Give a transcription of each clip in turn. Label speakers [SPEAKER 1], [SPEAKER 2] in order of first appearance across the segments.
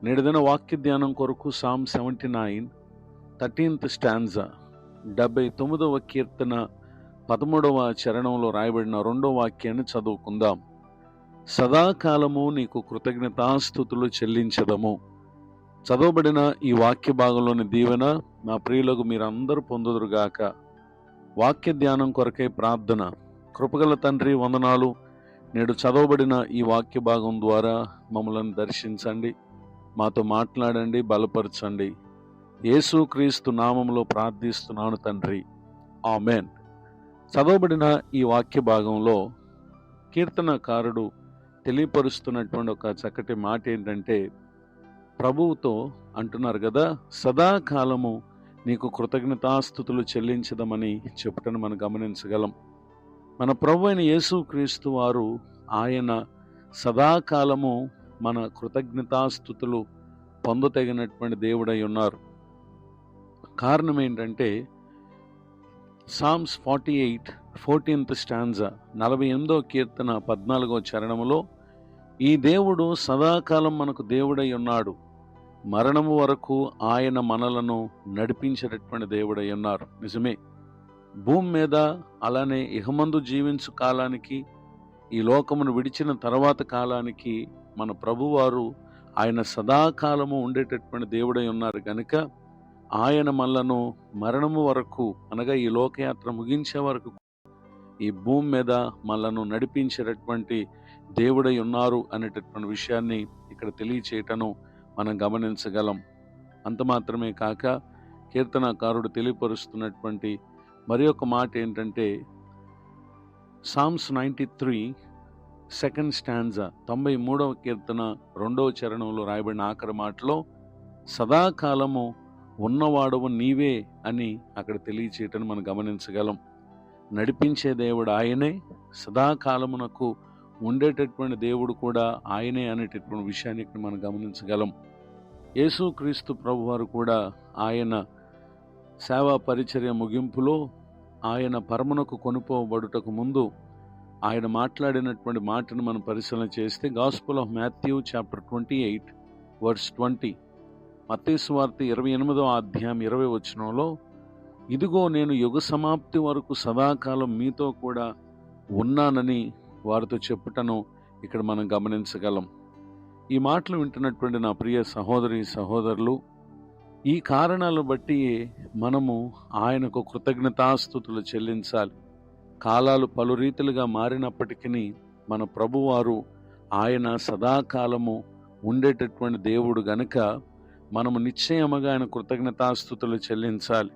[SPEAKER 1] నేటిదిన వాక్య ధ్యానం కొరకు సామ్ 79 13th స్టాంజా 79వ కీర్తన 13వ చరణంలో రాయబడిన 2వ వాక్యాన్ని చదువుకుందాం. సదాకాలము నీకు కృతజ్ఞతాస్తుతులు చెల్లించదము. చదవబడిన ఈ వాక్య భాగంలోని దీవెన నా ప్రియులకు మీరందరూ పొందుదురుగాక. వాక్య ధ్యానం కొరకై ప్రార్థన. కృపగల తండ్రి, వందనాలు. నేడు చదవబడిన ఈ వాక్య భాగం ద్వారా మమ్మల్ని దర్శించండి, మాతో మాట్లాడండి, బలపరచండి. యేసుక్రీస్తు నామములో ప్రార్థిస్తున్నాను తండ్రి, ఆమెన్. చదవబడిన ఈ వాక్య భాగంలో కీర్తనకారుడు తెలియపరుస్తున్నటువంటి ఒక చక్కటి మాట ఏంటంటే, ప్రభువుతో అంటున్నారు కదా, సదాకాలము నీకు కృతజ్ఞతాస్తుతులు చెల్లించదమని చెప్పుటను మనం గమనించగలం. మన ప్రభు అయిన యేసుక్రీస్తు వారు ఆయన సదాకాలము మన కృతజ్ఞతాస్తుతులు పొందతగినటువంటి దేవుడై ఉన్నారు. కారణం ఏంటంటే, సామ్స్ 48 14th స్టాంజా 48వ కీర్తన 14వ చరణములో, ఈ దేవుడు సదాకాలం మనకు దేవుడై ఉన్నాడు, మరణము వరకు ఆయన మనలను నడిపించేటటువంటి దేవుడై ఉన్నారు. నిజమే. భూమి మీద అలానే ఇహమందు జీవించు కాలానికి, ఈ లోకమును విడిచిన తర్వాత కాలానికి మన ప్రభువారు ఆయన సదాకాలము ఉండేటటువంటి దేవుడై ఉన్నారు కనుక ఆయన మనలను మరణము వరకు, అనగా ఈ లోకయాత్ర ముగించే వరకు ఈ భూమి మీద మనలను నడిపించేటటువంటి దేవుడై ఉన్నారు అనేటటువంటి విషయాన్ని ఇక్కడ తెలియచేయటను మనం గమనించగలం. అంత మాత్రమే కాక కీర్తనకారుడు తెలియపరుస్తున్నటువంటి మరి ఒక మాట ఏంటంటే, సామ్స్ 93 2nd స్టాంజా 93వ కీర్తన 2వ చరణంలో రాయబడిన ఆఖరి మాటలో, సదాకాలము ఉన్నవాడవు నీవే అని అక్కడ తెలియచేయటం మనం గమనించగలం. నడిపించే దేవుడు ఆయనే, సదాకాలమునకు ఉండేటటువంటి దేవుడు కూడా ఆయనే అనేటటువంటి విషయాన్ని ఇక్కడ మనం గమనించగలం. యేసుక్రీస్తు ప్రభువారు కూడా ఆయన సేవా పరిచర్య ముగింపులో ఆయన పరమునకు కొనుపోబడుటకు ముందు ఆయన మాట్లాడినటువంటి మాటను మనం పరిశీలన చేస్తే, Gospel of Matthew chapter 28 verse 20, మత్తయి సువార్త 28వ అధ్యాయం 20వ వచనంలో, ఇదిగో నేను యుగ సమాప్తి వరకు సదాకాలం మీతో కూడా ఉన్నానని వారితో చెప్పుటను ఇక్కడ మనం గమనించగలం. ఈ మాటలు వింటున్నటువంటి నా ప్రియ సహోదరి సహోదరులు, ఈ కారణాలను బట్టి మనము ఆయనకు కృతజ్ఞతాస్తుతులు చెల్లించాలి. కాలాలు పలు రీతిలుగా మారినప్పటికీ మన ప్రభువారు ఆయన సదాకాలము ఉండేటటువంటి దేవుడు గనుక మనము నిశ్చయముగా ఆయన కృతజ్ఞతాస్తుతులు చెల్లించాలి.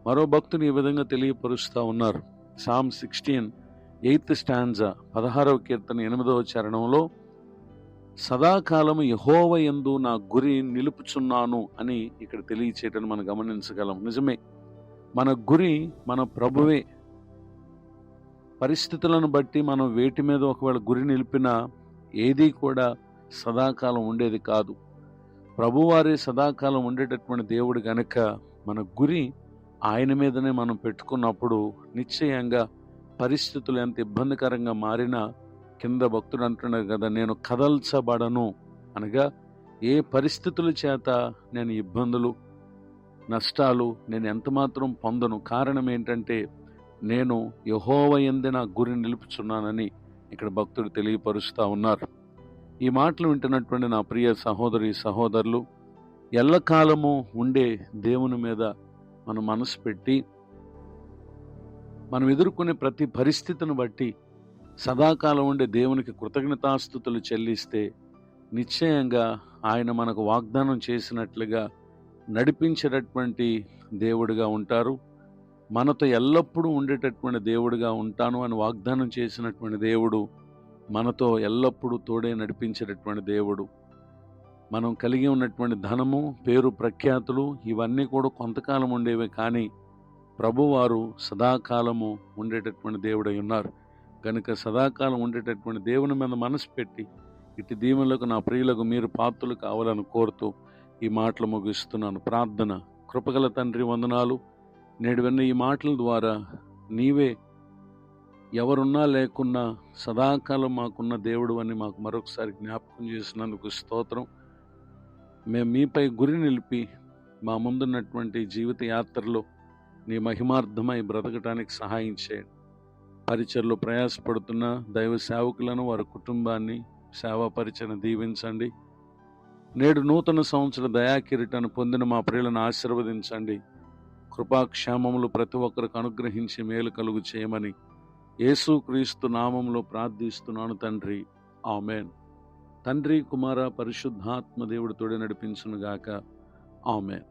[SPEAKER 1] మరో భక్తుని ఈ విధంగా తెలియపరుస్తూ ఉన్నారు. సామ్ 16 8th స్టాంజా 16వ కీర్తన 8వ చరణంలో, సదాకాలము యెహోవా యందు నా గురి నిలుపుచున్నాను అని ఇక్కడ తెలియచేయటం మనం గమనించగలం. నిజమే, మన గురి మన ప్రభువే. పరిస్థితులను బట్టి మనం వేటి మీద ఒకవేళ గురి నిలిపినా ఏది కూడా సదాకాలం ఉండేది కాదు. ప్రభువారే సదాకాలం ఉండేటటువంటి దేవుడు గనుక మన గురి ఆయన మీదనే మనం పెట్టుకున్నప్పుడు నిశ్చయంగా పరిస్థితులు ఎంత ఇబ్బందికరంగా మారినా, కింద భక్తుడు అంటున్నారు కదా, నేను కదల్చబడను, అనగా ఏ పరిస్థితుల చేత నేను ఇబ్బందులు నష్టాలు నేను ఎంతమాత్రం పొందను. కారణం ఏంటంటే, నేను యెహోవా యందు నా గురి నిలుపుచున్నానని ఇక్కడ భక్తుడు తెలియపరుస్తూ ఉన్నారు. ఈ మాటలు వింటున్నటువంటి నా ప్రియ సహోదరి సహోదరులు, ఎల్లకాలము ఉండే దేవుని మీద మనం మనసు పెట్టి మనం ఎదుర్కొనే ప్రతి పరిస్థితిని బట్టి సదాకాలం ఉండే దేవునికి కృతజ్ఞతాస్తుతులు చెల్లిస్తే నిశ్చయంగా ఆయన మనకు వాగ్దానం చేసినట్లుగా నడిపించేటటువంటి దేవుడిగా ఉంటారు. మనతో ఎల్లప్పుడూ ఉండేటటువంటి దేవుడిగా ఉంటాను అని వాగ్దానం చేసినటువంటి దేవుడు మనతో ఎల్లప్పుడూ తోడే నడిపించేటటువంటి దేవుడు. మనం కలిగి ఉన్నటువంటి ధనము, పేరు, ప్రఖ్యాతులు ఇవన్నీ కూడా కొంతకాలం ఉండేవే, కానీ ప్రభువారు సదాకాలము ఉండేటటువంటి దేవుడై ఉన్నారు కనుక సదాకాలం ఉండేటటువంటి దేవుని మీద మనసు పెట్టి ఇటు దీవెనలకు నా ప్రియులకు మీరు పాత్రలు కావాలని కోరుతూ ఈ మాటలు ముగిస్తున్నాను. ప్రార్థన. కృపగల తండ్రి, వందనాలు. నేడు విన్న ఈ మాటల ద్వారా నీవే ఎవరున్నా లేకున్నా సదాకాలం మాకున్న దేవుడు అని మాకు మరొకసారి జ్ఞాపకం చేసినందుకు స్తోత్రం. మేము మీపై గురి నిలిపి మా ముందున్నటువంటి జీవిత యాత్రలో నీ మహిమార్థమై బ్రతకటానికి సహాయం చేయండి. పరిచర్లో ప్రయాసపడుతున్న దైవ సేవకులను, వారి కుటుంబాన్ని, సేవా పరిచయను దీవించండి. నేడు నూతన సంవత్సర దయాకిరీటాన్ని పొందిన మా ప్రియులను ఆశీర్వదించండి. కృపాక్షేమములు ప్రతి ఒక్కరికి అనుగ్రహించి మేలు కలుగు చేయమని యేసుక్రీస్తు నామములో ప్రార్థిస్తున్నాను తండ్రి. ఆమేన్. తండ్రి, కుమార, పరిశుద్ధాత్మ దేవుడి తోడే నడిపించునుగాక. ఆమేన్.